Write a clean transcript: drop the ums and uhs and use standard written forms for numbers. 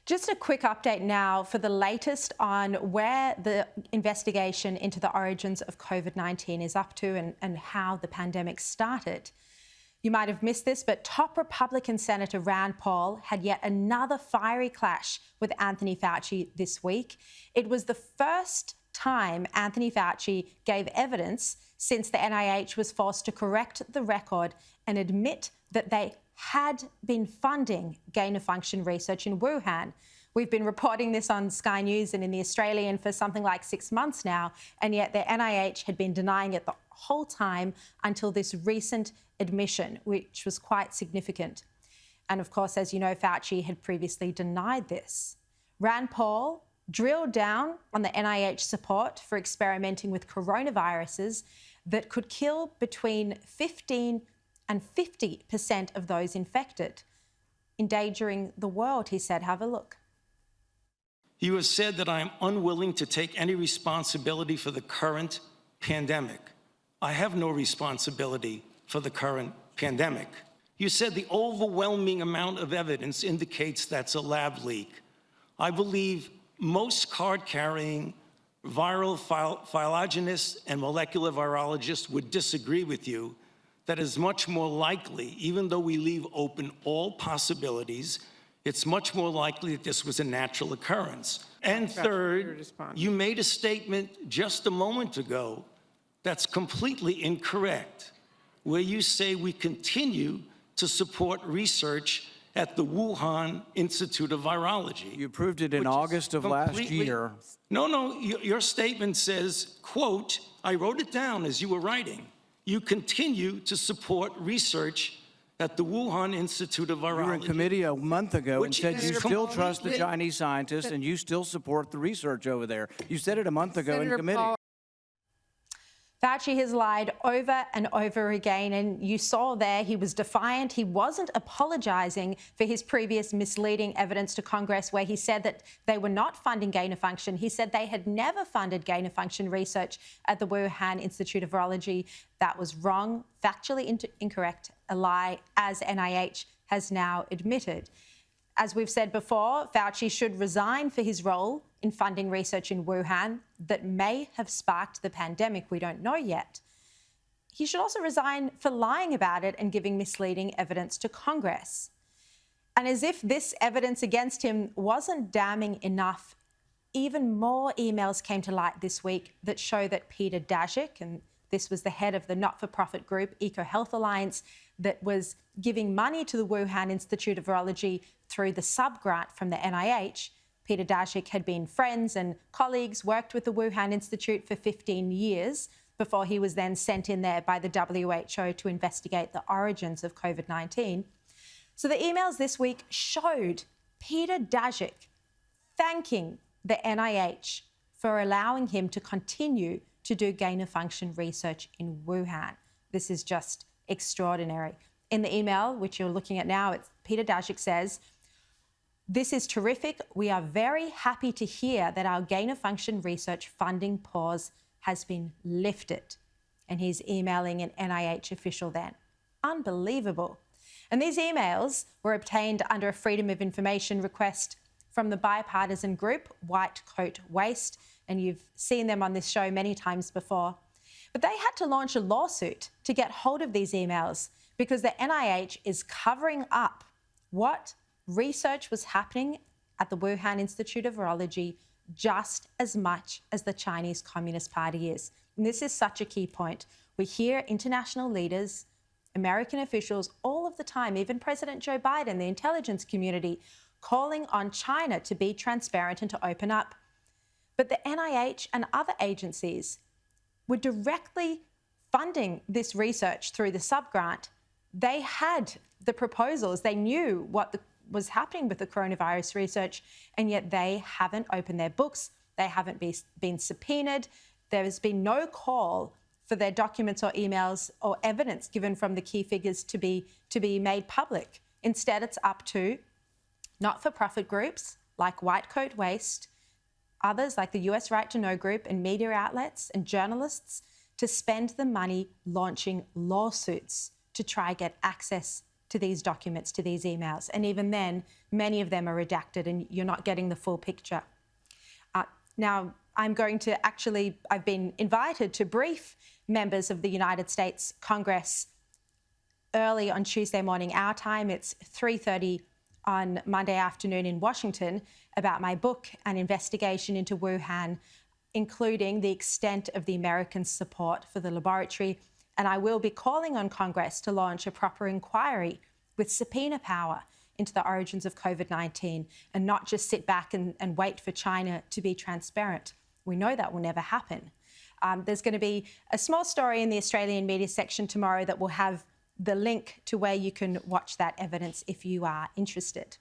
Just a quick update now for the latest on where the investigation into the origins of COVID-19 is up to and how the pandemic started. You might have missed this, but top Republican Senator Rand Paul had yet another fiery clash with Anthony Fauci this week. It was the first time Anthony Fauci gave evidence since the NIH was forced to correct the record and admit that they had been funding gain-of-function research in Wuhan. We've been reporting this on Sky News and in The Australian for something like 6 months now, and yet the NIH had been denying it the whole time until this recent admission, which was quite significant. And of course, as you know, Fauci had previously denied this. Rand Paul drilled down on the NIH support for experimenting with coronaviruses that could kill between 15 and 50% of those infected, endangering the world, he said. Have a look. You have said that I am unwilling to take any responsibility for the current pandemic. I have no responsibility for the current pandemic. You said the overwhelming amount of evidence indicates that's a lab leak. I believe most card-carrying viral phylogenists and molecular virologists would disagree with you that is much more likely, even though we leave open all possibilities, it's much more likely that this was a natural occurrence. And third, you made a statement just a moment ago that's completely incorrect, where you say we continue to support research at the Wuhan Institute of Virology. You proved it in August of last year. No, your statement says, quote, I wrote it down as you were writing, you continue to support research at the Wuhan Institute of Virology. You were in committee a month ago and said you still trust the Chinese scientists and you still support the research over there. You said it a month ago in committee. Fauci has lied over and over again, and you saw there he was defiant. He wasn't apologising for his previous misleading evidence to Congress where he said that they were not funding gain-of-function. He said they had never funded gain-of-function research at the Wuhan Institute of Virology. That was wrong, factually incorrect, a lie, as NIH has now admitted. As we've said before, Fauci should resign for his role in funding research in Wuhan that may have sparked the pandemic. We don't know yet. He should also resign for lying about it and giving misleading evidence to Congress. And as if this evidence against him wasn't damning enough, even more emails came to light this week that show that Peter Daszak, and this was the head of the not-for-profit group EcoHealth Alliance, that was giving money to the Wuhan Institute of Virology through the sub-grant from the NIH. Peter Daszak had been friends and colleagues, worked with the Wuhan Institute for 15 years before he was then sent in there by the WHO to investigate the origins of COVID-19. So the emails this week showed Peter Daszak thanking the NIH for allowing him to continue to do gain-of-function research in Wuhan. This is just extraordinary. In the email, which you're looking at now, Peter Daszak says, this is terrific. We are very happy to hear that our gain-of-function research funding pause has been lifted. And he's emailing an NIH official then. Unbelievable. And these emails were obtained under a Freedom of Information request from the bipartisan group White Coat Waste, and you've seen them on this show many times before. But they had to launch a lawsuit to get hold of these emails because the NIH is covering up what research was happening at the Wuhan Institute of Virology just as much as the Chinese Communist Party is. And this is such a key point. We hear international leaders, American officials all of the time, even President Joe Biden, the intelligence community, calling on China to be transparent and to open up. But the NIH and other agencies were directly funding this research through the sub-grant. They had the proposals. They knew what was happening with the coronavirus research, and yet they haven't opened their books. They haven't been subpoenaed. There has been no call for their documents or emails or evidence given from the key figures to be made public. Instead, it's up to not-for-profit groups like White Coat Waste, others like the US Right to Know Group and media outlets and journalists to spend the money launching lawsuits to try get access to these documents, to these emails. And even then, many of them are redacted and you're not getting the full picture. Now, I've been invited to brief members of the United States Congress early on Tuesday morning, our time. It's 3:30 on Monday afternoon in Washington, about my book and investigation into Wuhan, including the extent of the American support for the laboratory. And I will be calling on Congress to launch a proper inquiry with subpoena power into the origins of COVID-19 and not just sit back and wait for China to be transparent. We know that will never happen. There's going to be a small story in the Australian media section tomorrow that will have the link to where you can watch that evidence if you are interested.